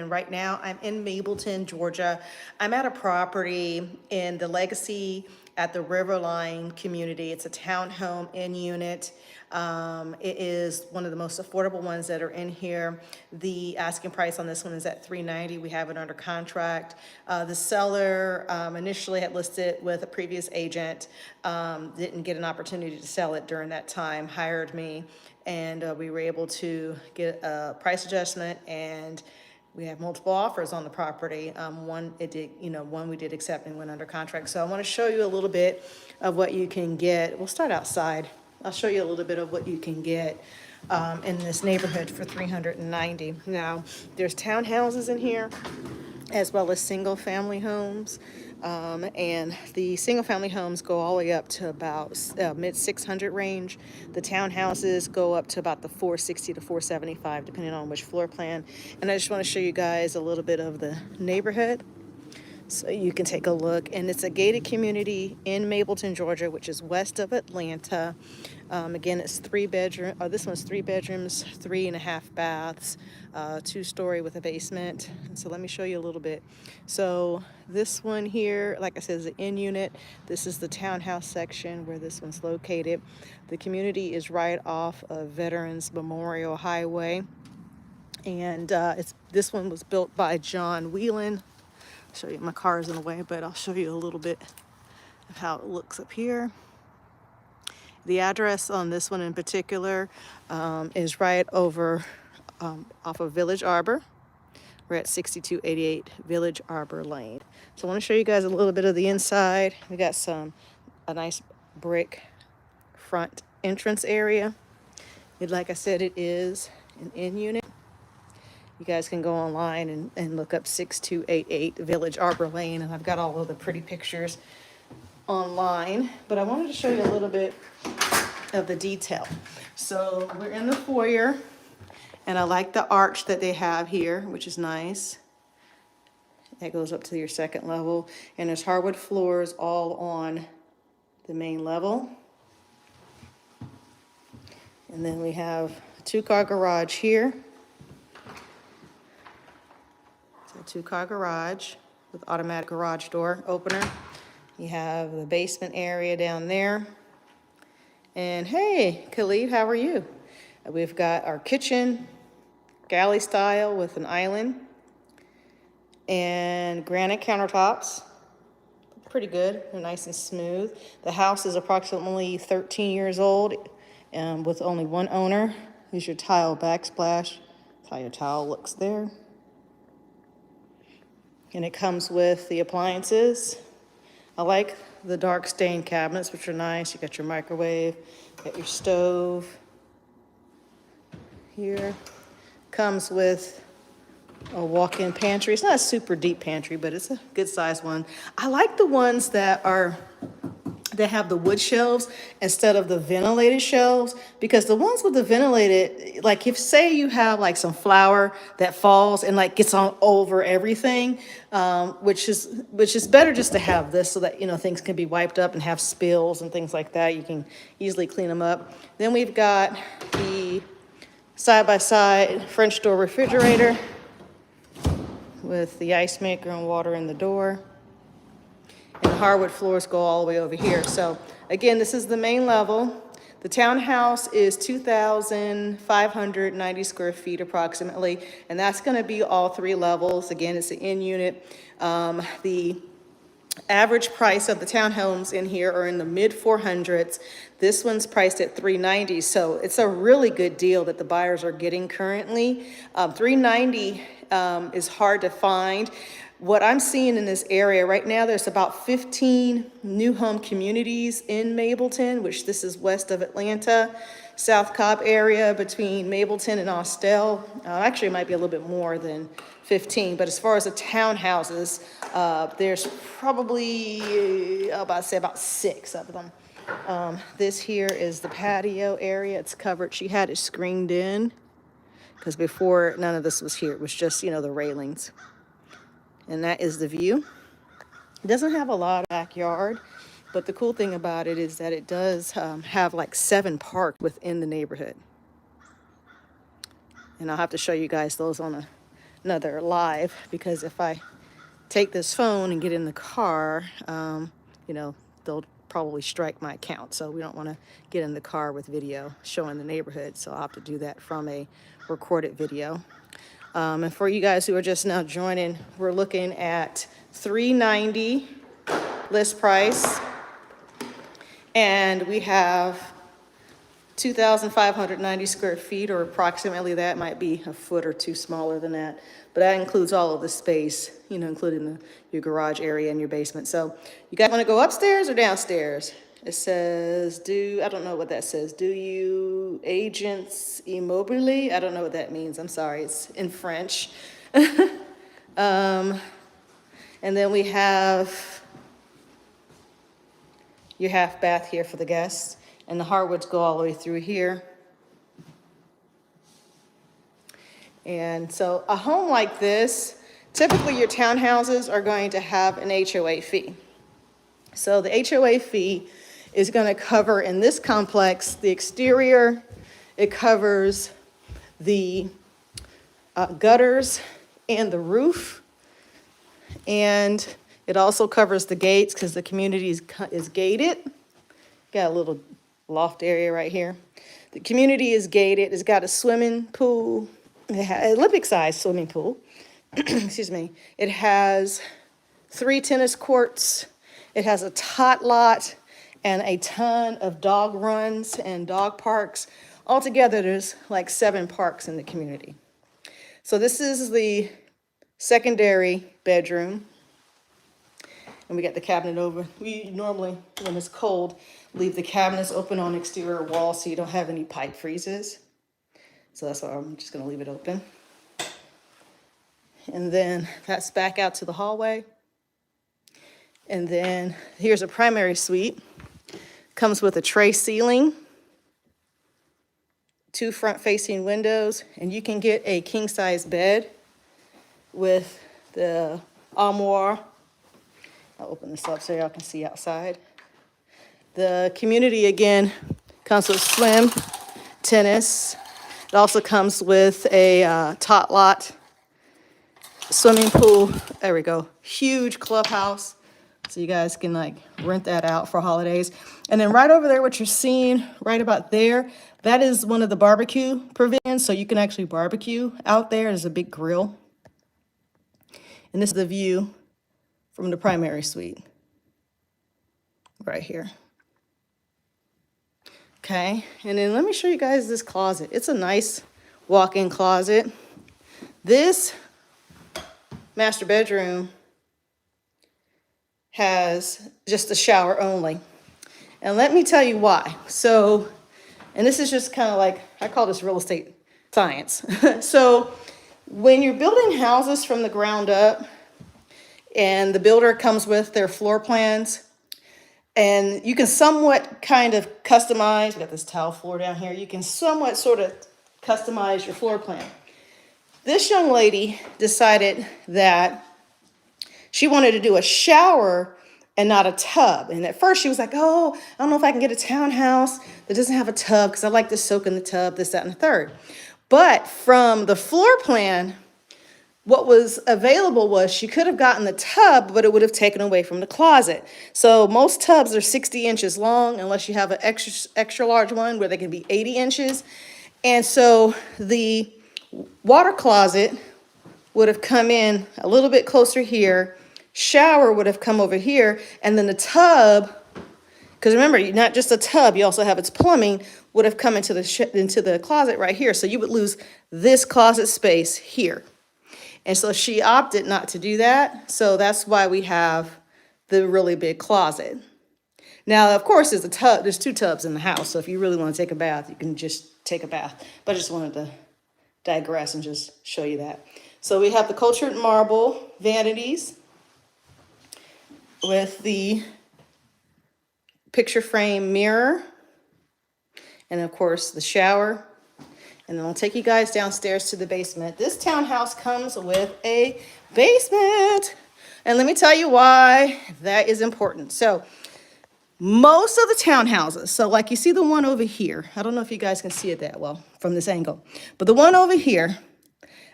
and right now I'm in Mableton, Georgia. I'm at a property in the Legacy at the Riverline community. It's a townhome in unit. It is one of the most affordable ones that are in here. The asking price on this one is at $390. We have it under contract. The seller initially had listed with a previous agent, didn't get an opportunity to sell it during that time, hired me, and we were able to get a price adjustment, and we have multiple offers on the property. One we did accept and went under contract. So I want to show you a little bit of what you can get. We'll start outside. I'll show you a little bit of what you can get in this neighborhood for $390. Now, there's townhouses in here as well as single family homes. And the single family homes go all the way up to about mid 600 range. The townhouses go up to about the 460 to 475, depending on which floor plan. And I just want to show you guys a little bit of the neighborhood so you can take a look. And it's a gated community in Mableton, Georgia, which is west of Atlanta. Again, it's this one's 3 bedrooms, 3.5 baths, 2-story with a basement. And so let me show you a little bit. So this one here, like I said, is an in unit. This is the townhouse section where this one's located. The community is right off of Veterans Memorial Highway. And this one was built by John Wieland. I'll show you, my car is in the way, but I'll show you a little bit of how it looks up here. The address on this one in particular is right over off of Village Arbor. We're at 6288 Village Arbor Lane. So I want to show you guys a little bit of the inside. We got a nice brick front entrance area. Like I said, it is an in unit. You guys can go online and look up 6288 Village Arbor Lane, and I've got all of the pretty pictures online, but I wanted to show you a little bit of the detail. So we're in the foyer, and I like the arch that they have here, which is nice. That goes up to your second level, and there's hardwood floors all on the main level. And then we have a 2-car garage here. It's a 2-car garage with automatic garage door opener. You have the basement area down there. And hey, Khalid, how are you? We've got our kitchen, galley style with an island, and granite countertops. Pretty good, they're nice and smooth. The house is approximately 13 years old with only one owner. Here's your tile backsplash. That's how your tile looks there. And it comes with the appliances. I like the dark stained cabinets, which are nice. You got your microwave, got your stove here. Comes with a walk-in pantry. It's not a super deep pantry, but it's a good sized one. I like the ones that have the wood shelves instead of the ventilated shelves, because the ones with the ventilated, like if say you have like some flour that falls and like gets on over everything, which is better just to have this so that things can be wiped up and have spills and things like that. You can easily clean them up. Then we've got the side-by-side French door refrigerator with the ice maker and water in the door. And the hardwood floors go all the way over here. So again, this is the main level. The townhouse is 2,590 square feet approximately, and that's going to be all 3 levels. Again, it's an in unit. The average price of the townhomes in here are in the mid 400s. This one's priced at $390, so it's a really good deal that the buyers are getting currently. $390 is hard to find. What I'm seeing in this area right now, there's about 15 new home communities in Mableton, which this is west of Atlanta, South Cobb area between Mableton and Austell. Actually, it might be a little bit more than 15, but as far as the townhouses, there's probably, about 6 of them. This here is the patio area. It's covered. She had it screened in because before none of this was here. It was just, the railings. And that is the view. It doesn't have a lot of backyard, but the cool thing about it is that it does have like 7 parks within the neighborhood. And I'll have to show you guys those on another live, because if I take this phone and get in the car, you know, they'll probably strike my account. So we don't want to get in the car with video showing the neighborhood. So I'll have to do that from a recorded video. And for you guys who are just now joining, we're looking at $390 list price. And we have 2,590 square feet, or approximately that, might be a foot or two smaller than that. But that includes all of the space, you know, including your garage area and your basement. So you guys want to go upstairs or downstairs? It says, I don't know what that says. Do you agents immobile? I don't know what that means. I'm sorry, it's in French. And then we have your half bath here for the guests. And the hardwoods go all the way through here. And so a home like this, typically your townhouses are going to have an HOA fee. So the HOA fee is going to cover, in this complex, the exterior. It covers the gutters and the roof. And it also covers the gates, because the community is gated. Got a little loft area right here. The community is gated. It's got a swimming pool, an Olympic-sized swimming pool. Excuse me. It has 3 tennis courts. It has a tot lot and a ton of dog runs and dog parks. Altogether, there's like 7 parks in the community. So this is the secondary bedroom. And we got the cabinet over. We normally, when it's cold, leave the cabinets open on exterior walls so you don't have any pipe freezes. So that's why I'm just gonna leave it open. And then that's back out to the hallway. And then here's a primary suite. Comes with a tray ceiling, 2 front-facing windows, and you can get a king-size bed with the armoire. I'll open this up so y'all can see outside. The community, again, comes with swim, tennis. It also comes with a tot lot, swimming pool. There we go. Huge clubhouse. So you guys can like rent that out for holidays. And then right over there, what you're seeing right about there, that is one of the barbecue pavilions. So you can actually barbecue out there. There's a big grill. And this is the view from the primary suite right here. Okay, and then let me show you guys this closet. It's a nice walk-in closet. This master bedroom has just a shower only. And let me tell you why. So, and this is just kind of like, I call this real estate science. So when you're building houses from the ground up, and the builder comes with their floor plans, and you can somewhat kind of customize, we got this tile floor down here, you can somewhat sort of customize your floor plan. This young lady decided that she wanted to do a shower and not a tub. And at first she was like, oh, I don't know if I can get a townhouse that doesn't have a tub, because I like to soak in the tub, this, that, and the third. But from the floor plan, what was available was she could have gotten the tub, but it would have taken away from the closet. So most tubs are 60 inches long, unless you have an extra large one where they can be 80 inches. And so the water closet would have come in a little bit closer here. Shower would have come over here. And then the tub, because remember, not just a tub, you also have its plumbing, would have come into the closet right here. So you would lose this closet space here. And so she opted not to do that. So that's why we have the really big closet. Now, of course, there's a tub. There's 2 tubs in the house. So if you really want to take a bath, you can just take a bath. But I just wanted to digress and just show you that. So we have the cultured marble vanities with the picture frame mirror. And of course, the shower. And then I'll take you guys downstairs to the basement. This townhouse comes with a basement. And let me tell you why that is important. So most of the townhouses, so like you see the one over here, I don't know if you guys can see it that well from this angle, but the one over here,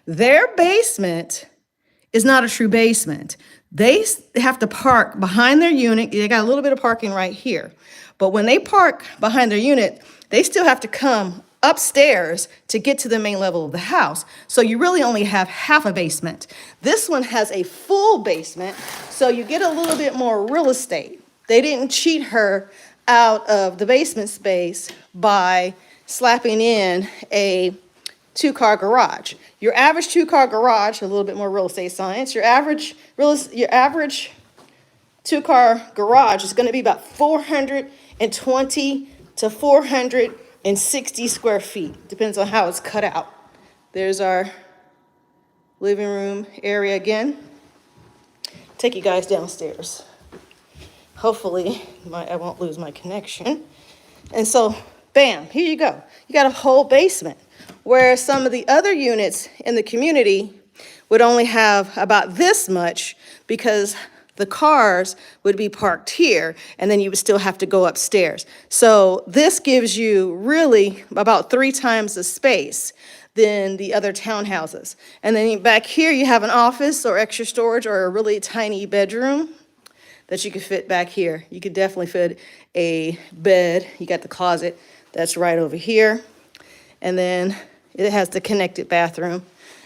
Their basement is not a true basement. They have to park behind their unit. They got a little bit of parking right here. But when they park behind their unit, they still have to come upstairs to get to the main level of the house. So you really only have half a basement. This one has a full basement, so you get a little bit more real estate. They didn't cheat her out of the basement space by slapping in a two-car garage. Your average two-car garage, a little bit more real estate science, your average two-car garage is going to be about 420 to 460 square feet. Depends on how it's cut out. There's our living room area again. Take you guys downstairs. Hopefully, I won't lose my connection. And so, bam, here you go. You got a whole basement. Whereas some of the other units in the community would only have about this much because the cars would be parked here and then you would still have to go upstairs. So this gives you really about 3 times the space than the other townhouses. And then back here you have an office or extra storage or a really tiny bedroom that you could fit back here. You could definitely fit a bed. You got the closet that's right over here. And then it has the connected bathroom.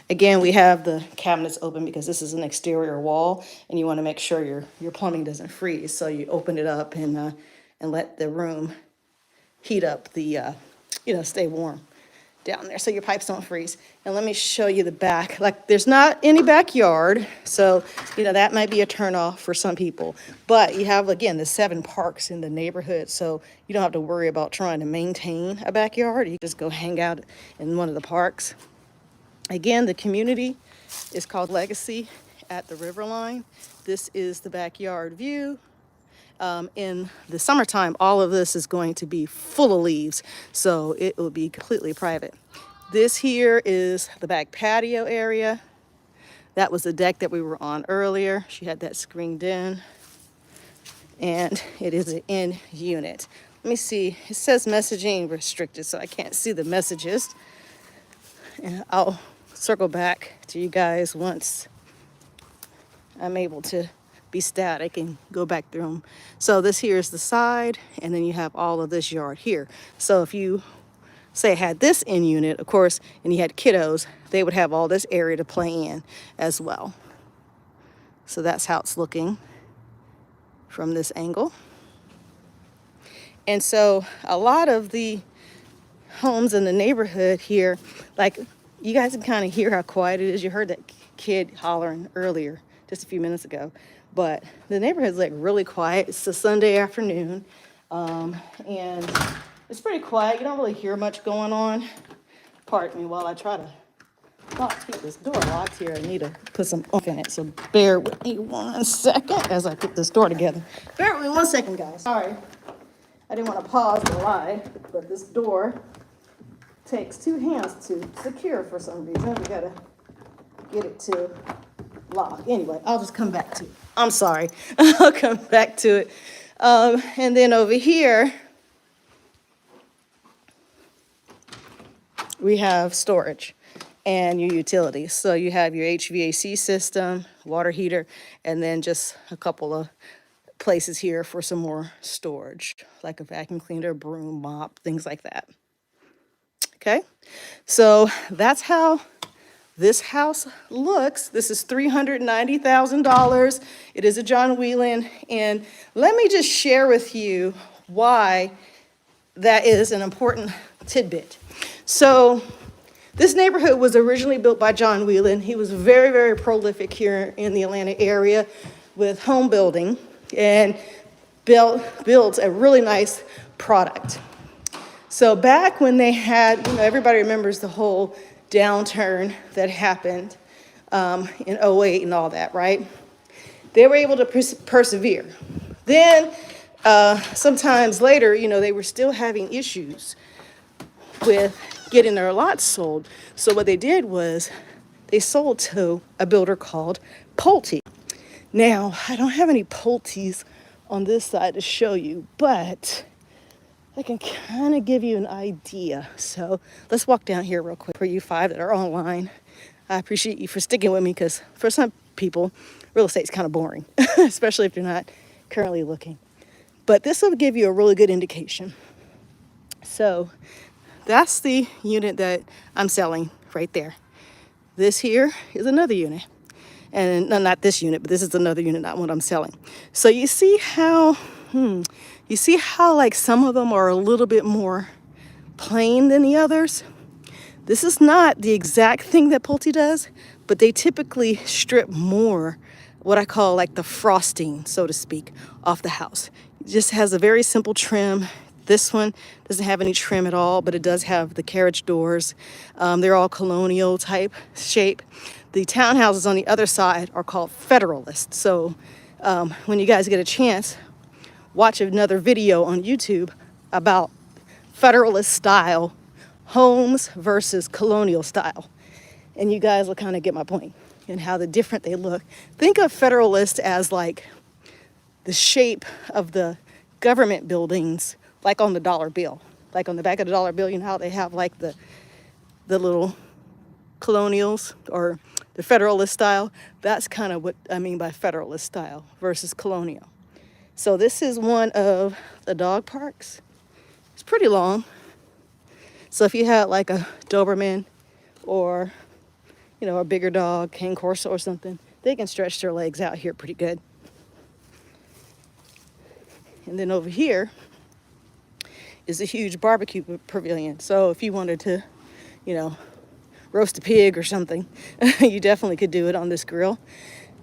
Again, we have the cabinets open because this is an exterior wall and you want to make sure your plumbing doesn't freeze. So you open it up and let the room heat up stay warm down there so your pipes don't freeze. And let me show you the back. Like there's not any backyard, so that might be a turnoff for some people. But you have, again, the 7 parks in the neighborhood, so you don't have to worry about trying to maintain a backyard. You just go hang out in one of the parks. Again, the community is called Legacy at the Riverline. This is the backyard view. In the summertime, all of this is going to be full of leaves, so it will be completely private. This here is the back patio area. That was the deck that we were on earlier. She had that screened in, and it is an in unit. Let me see. It says messaging restricted, so I can't see the messages. And I'll circle back to you guys once I'm able to be static and go back through them. So this here is the side, and then you have all of this yard here. So if you say had this in unit, of course, and you had kiddos, they would have all this area to play in as well. So that's how it's looking from this angle. And so a lot of the homes in the neighborhood here, like you guys can kind of hear how quiet it is. You heard that kid hollering earlier, just a few minutes ago. But the neighborhood's like really quiet. It's a Sunday afternoon, and it's pretty quiet. You don't really hear much going on. Pardon me while I try to keep this door locked here. I need to put some oomph in it, so bear with me 1 second as I put this door together. Bear with me 1 second, guys. Sorry, I didn't want to pause the live, but this door takes 2 hands to secure for some reason. We gotta get it to lock. Anyway, I'll just come back to it. I'm sorry. I'll come back to it. And then over here, we have storage and your utilities. So you have your HVAC system, water heater, and then just a couple of places here for some more storage, like a vacuum cleaner, broom, mop, things like that. Okay, so that's how this house looks. This is $390,000. It is a John Wieland. And let me just share with you why that is an important tidbit. So this neighborhood was originally built by John Wieland. He was very, very prolific here in the Atlanta area with home building and built a really nice product. So back when they had, everybody remembers the whole downturn that happened in 08 and all that, right? They were able to persevere. Then sometimes later, they were still having issues with getting their lots sold. So what they did was they sold to a builder called Pulte. Now, I don't have any Pultes on this side to show you, but I can kind of give you an idea. So let's walk down here real quick for you 5 that are online. I appreciate you for sticking with me, because for some people, real estate's kind of boring, especially if you're not currently looking. But this will give you a really good indication. So that's the unit that I'm selling right there. This here is another unit. And no, not this unit, but this is another unit, not what I'm selling. So you see how, like some of them are a little bit more plain than the others? This is not the exact thing that Pulte does, but they typically strip more, what I call like the frosting, so to speak, off the house. It just has a very simple trim. This one doesn't have any trim at all, but it does have the carriage doors. They're all colonial type shape. The townhouses on the other side are called Federalist. So when you guys get a chance, watch another video on YouTube about Federalist style homes versus colonial style. And you guys will kind of get my point and how different they look. Think of Federalist as like the shape of the government buildings, like on the dollar bill. Like on the back of the dollar bill, you know how they have like the little colonials or the Federalist style? That's kind of what I mean by Federalist style versus colonial. So this is one of the dog parks. It's pretty long. So if you had like a Doberman or, you know, a bigger dog, Cane Corso or something, they can stretch their legs out here pretty good. And then over here is a huge barbecue pavilion. So if you wanted to, you know, roast a pig or something, you definitely could do it on this grill.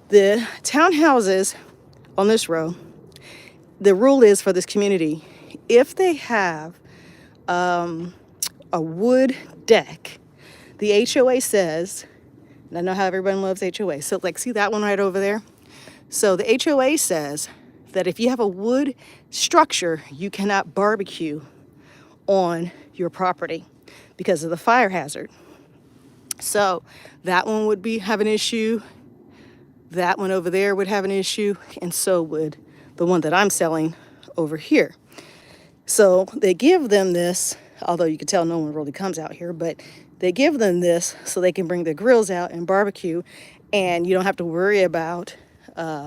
The townhouses on this row, the rule is for this community, if they have a wood deck, the HOA says, and I know how everyone loves HOA, so like see that one right over there? So the HOA says that if you have a wood structure, you cannot barbecue on your property because of the fire hazard. So that one would have an issue. That one over there would have an issue, and so would the one that I'm selling over here. So they give them this, although you can tell no one really comes out here, but they give them this so they can bring their grills out and barbecue, and you don't have to worry about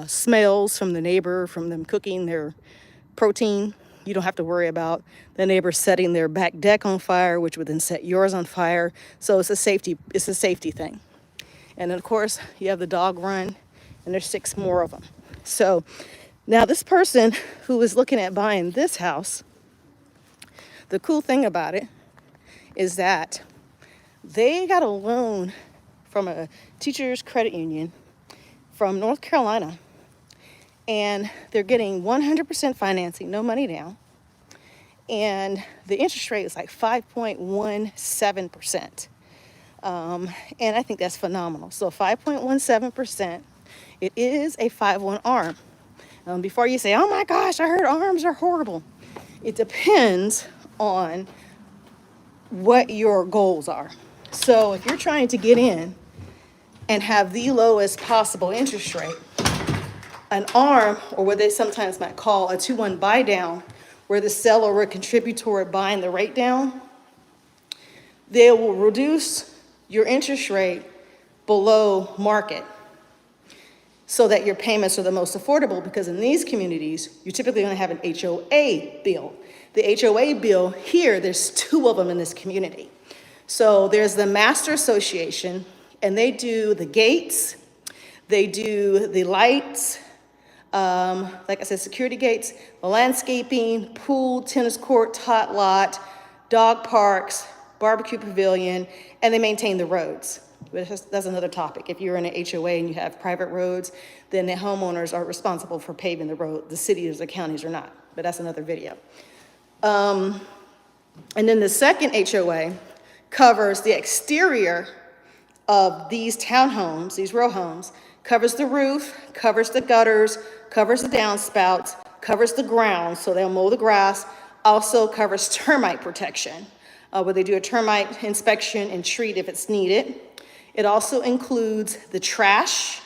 smells from the neighbor, from them cooking their protein. You don't have to worry about the neighbor setting their back deck on fire, which would then set yours on fire. So it's a safety thing. And then of course you have the dog run, and there's 6 more of them. So now this person who is looking at buying this house, the cool thing about it is that they got a loan from a teacher's credit union from North Carolina, and they're getting 100% financing, no money down, and the interest rate is like 5.17%. And I think that's phenomenal. So 5.17%, it is a 5/1 ARM. Before you say, oh my gosh, I heard ARMs are horrible. It depends on what your goals are. So if you're trying to get in and have the lowest possible interest rate, an ARM, or what they sometimes might call a 2-1 buy down, where the seller will contribute toward buying the rate down, they will reduce your interest rate below market so that your payments are the most affordable, because in these communities, you're typically going to have an HOA bill. The HOA bill here, there's 2 of them in this community. So there's the Master Association, and they do the gates, they do the lights, like I said, security gates, the landscaping, pool, tennis court, tot lot, dog parks, barbecue pavilion, and they maintain the roads. That's another topic. If you're in an HOA and you have private roads, then the homeowners are responsible for paving the road. The cities or counties are not, but that's another video. And then the second HOA covers the exterior of these townhomes, these row homes, covers the roof, covers the gutters, covers the downspouts, covers the ground, so they'll mow the grass, also covers termite protection, where they do a termite inspection and treat if it's needed. It also includes the trash,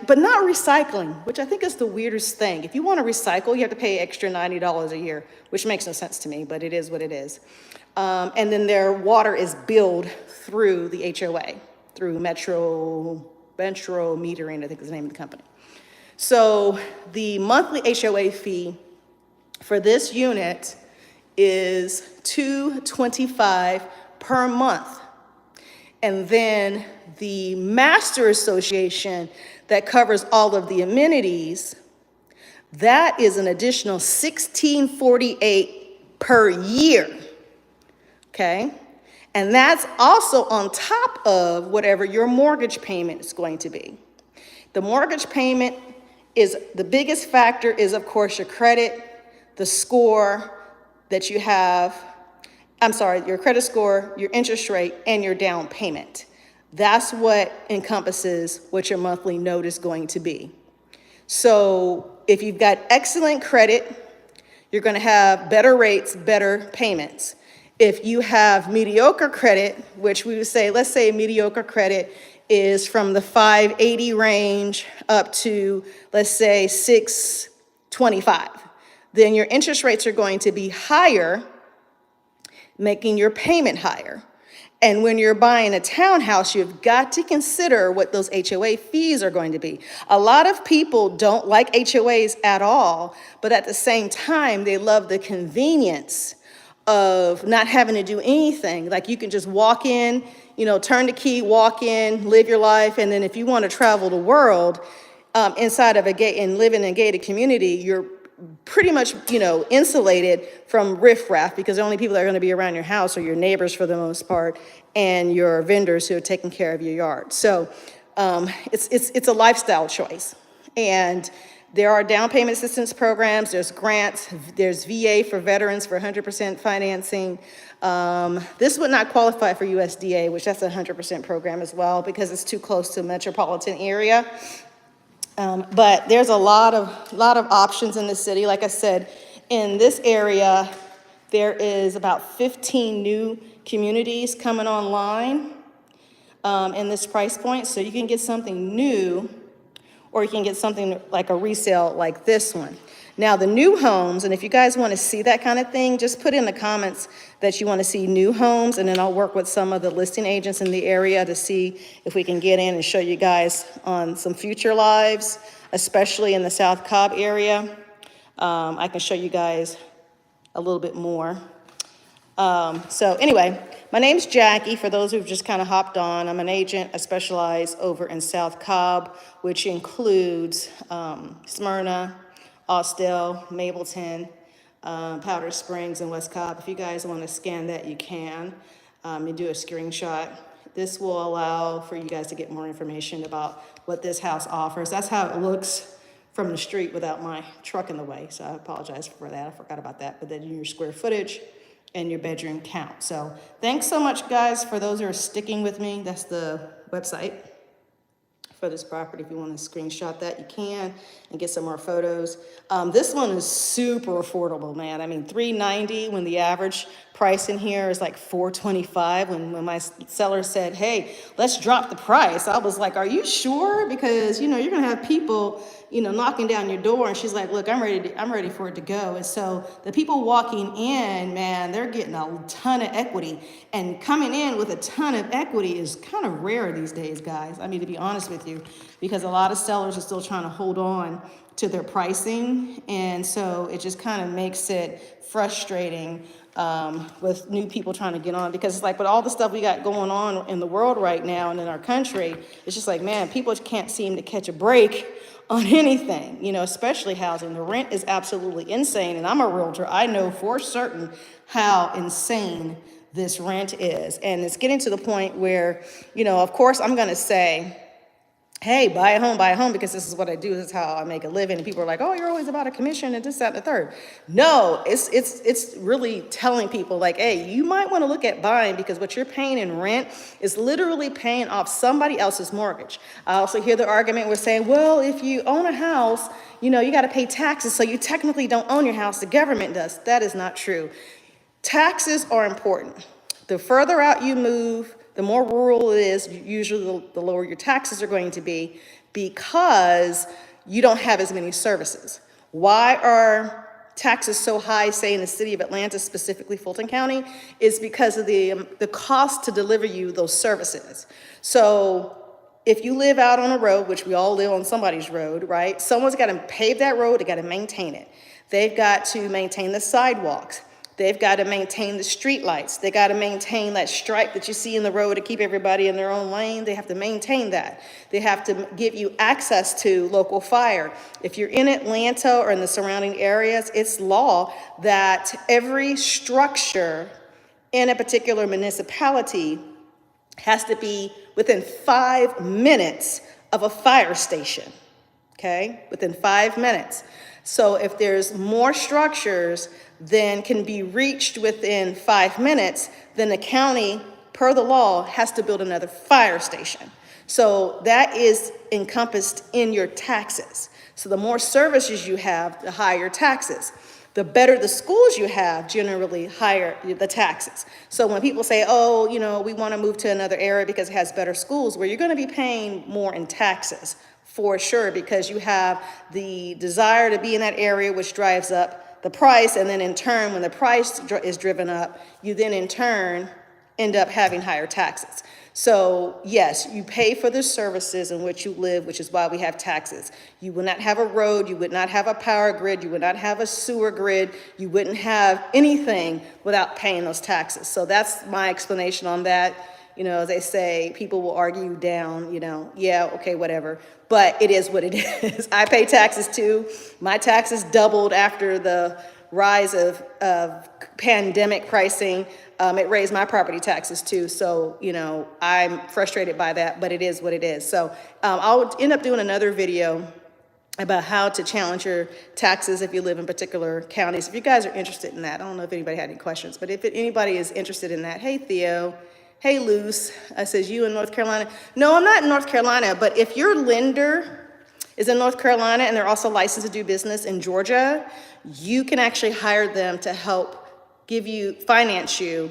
But not recycling, which I think is the weirdest thing. If you want to recycle, you have to pay extra $90 a year, which makes no sense to me, but it is what it is. And then their water is billed through the HOA, through Metro Metering, I think is the name of the company. So the monthly HOA fee for this unit is $225 per month. And then the master association that covers all of the amenities, that is an additional $1648 per year, okay? And that's also on top of whatever your mortgage payment is going to be. The mortgage payment is, the biggest factor is, of course, your credit, the score that you have, your credit score, your interest rate, and your down payment. That's what encompasses what your monthly note is going to be. So if you've got excellent credit, you're going to have better rates, better payments. If you have mediocre credit, which we would say, let's say mediocre credit is from the 580 range up to, let's say, 625, then your interest rates are going to be higher, making your payment higher. And when you're buying a townhouse, you've got to consider what those HOA fees are going to be. A lot of people don't like HOAs at all, but at the same time, they love the convenience of not having to do anything. Like you can just walk in, turn the key, walk in, live your life, and then if you want to travel the world inside of a gate and live in a gated community, you're pretty much, insulated from riffraff, because the only people that are going to be around your house are your neighbors for the most part, and your vendors who are taking care of your yard. So it's a lifestyle choice. And there are down payment assistance programs, there's grants, there's VA for veterans for 100% financing. This would not qualify for USDA, which that's a 100% program as well, because it's too close to a metropolitan area. But there's a lot of options in the city. Like I said, in this area, there is about 15 new communities coming online in this price point. So you can get something new, or you can get something like a resale like this one. Now the new homes, and if you guys want to see that kind of thing, just put in the comments that you want to see new homes, and then I'll work with some of the listing agents in the area to see if we can get in and show you guys on some future lives, especially in the South Cobb area. I can show you guys a little bit more. So anyway, my name's Jackie, for those who've just kind of hopped on. I'm an agent. I specialize over in South Cobb, which includes Smyrna, Austell, Mableton, Powder Springs, and West Cobb. If you guys want to scan that, you can. You do a screenshot. This will allow for you guys to get more information about what this house offers. That's how it looks from the street without my truck in the way. So I apologize for that. I forgot about that. But then your square footage and your bedroom count. So thanks so much, guys, for those who are sticking with me. That's the website for this property. If you want to screenshot that, you can, and get some more photos. This one is super affordable, man. I mean, $390 when the average price in here is like $425. When my seller said, hey, let's drop the price, I was like, are you sure? Because, you're going to have people, knocking down your door. And she's like, look, I'm ready for it to go. And so the people walking in, man, they're getting a ton of equity. And coming in with a ton of equity is kind of rare these days, guys. I mean, to be honest with you, because a lot of sellers are still trying to hold on to their pricing. And so it just kind of makes it frustrating with new people trying to get on, because it's like with all the stuff we got going on in the world right now and in our country, it's just like, man, people can't seem to catch a break on anything, especially housing. The rent is absolutely insane. And I'm a realtor. I know for certain how insane this rent is. And it's getting to the point where, of course I'm going to say, hey, buy a home, because this is what I do. This is how I make a living. And people are like, oh, you're always about a commission and this, that, and the third. No, it's really telling people like, hey, you might want to look at buying, because what you're paying in rent is literally paying off somebody else's mortgage. I also hear the argument we're saying, well, if you own a house, you got to pay taxes. So you technically don't own your house. The government does. That is not true. Taxes are important. The further out you move, The more rural it is, usually the lower your taxes are going to be, because you don't have as many services. Why are taxes so high, say in the city of Atlanta, specifically Fulton County? Is because of the cost to deliver you those services. So if you live out on a road, which we all live on somebody's road, right? Someone's got to pave that road, they got to maintain it. They've got to maintain the sidewalks. They've got to maintain the street lights. They got to maintain that stripe that you see in the road to keep everybody in their own lane. They have to maintain that. They have to give you access to local fire. If you're in Atlanta or in the surrounding areas, it's law that every structure in a particular municipality has to be within 5 minutes of a fire station, okay? Within 5 minutes. So if there's more structures than can be reached within 5 minutes, then the county, per the law, has to build another fire station. So that is encompassed in your taxes. So the more services you have, the higher taxes. The better the schools you have, generally higher the taxes. So when people say, oh, you know, we want to move to another area because it has better schools, well, you're going to be paying more in taxes for sure, because you have the desire to be in that area, which drives up the price. And then in turn, when the price is driven up, you then in turn end up having higher taxes. So yes, you pay for the services in which you live, which is why we have taxes. You would not have a road, you would not have a power grid, you would not have a sewer grid, you wouldn't have anything without paying those taxes. So that's my explanation on that. You know, they say people will argue you down, you know, yeah, okay, whatever. But it is what it is. I pay taxes too. My taxes doubled after the rise of pandemic pricing. It raised my property taxes too. So, you know, I'm frustrated by that, but it is what it is. So I'll end up doing another video about how to challenge your taxes if you live in particular counties. If you guys are interested in that, I don't know if anybody had any questions, but if anybody is interested in that, hey, Theo. Hey, Luce, I says, you in North Carolina? No, I'm not in North Carolina, but if your lender is in North Carolina and they're also licensed to do business in Georgia, you can actually hire them to help finance you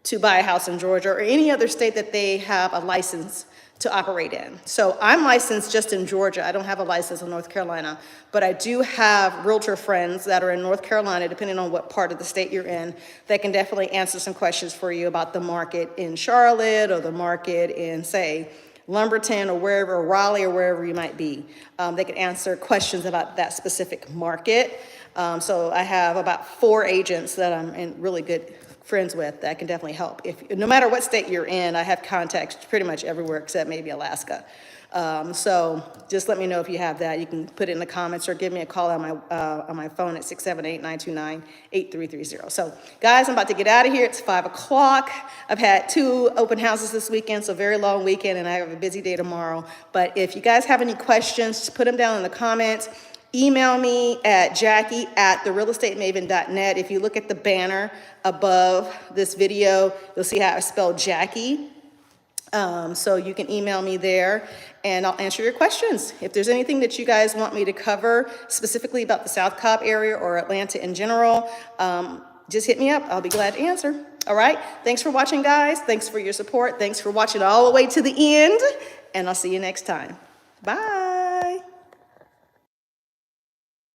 to buy a house in Georgia or any other state that they have a license to operate in. So I'm licensed just in Georgia. I don't have a license in North Carolina, but I do have realtor friends that are in North Carolina, depending on what part of the state you're in, that can definitely answer some questions for you about the market in Charlotte or the market in, say, Lumberton or wherever, or Raleigh or wherever you might be. They can answer questions about that specific market. So I have about 4 agents that I'm really good friends with that can definitely help. No matter what state you're in, I have contacts pretty much everywhere except maybe Alaska. So just let me know if you have that. You can put it in the comments or give me a call on my phone at 678-929-8330. So guys, I'm about to get out of here. It's 5 o'clock. I've had 2 open houses this weekend, so very long weekend, and I have a busy day tomorrow. But if you guys have any questions, just put them down in the comments. Email me at Jackie@therealestatemavn.net. If you look at the banner above this video, you'll see how I spell Jackie. So you can email me there and I'll answer your questions. If there's anything that you guys want me to cover specifically about the South Cobb area or Atlanta in general, just hit me up. I'll be glad to answer. All right. Thanks for watching, guys. Thanks for your support. Thanks for watching all the way to the end, and I'll see you next time. Bye.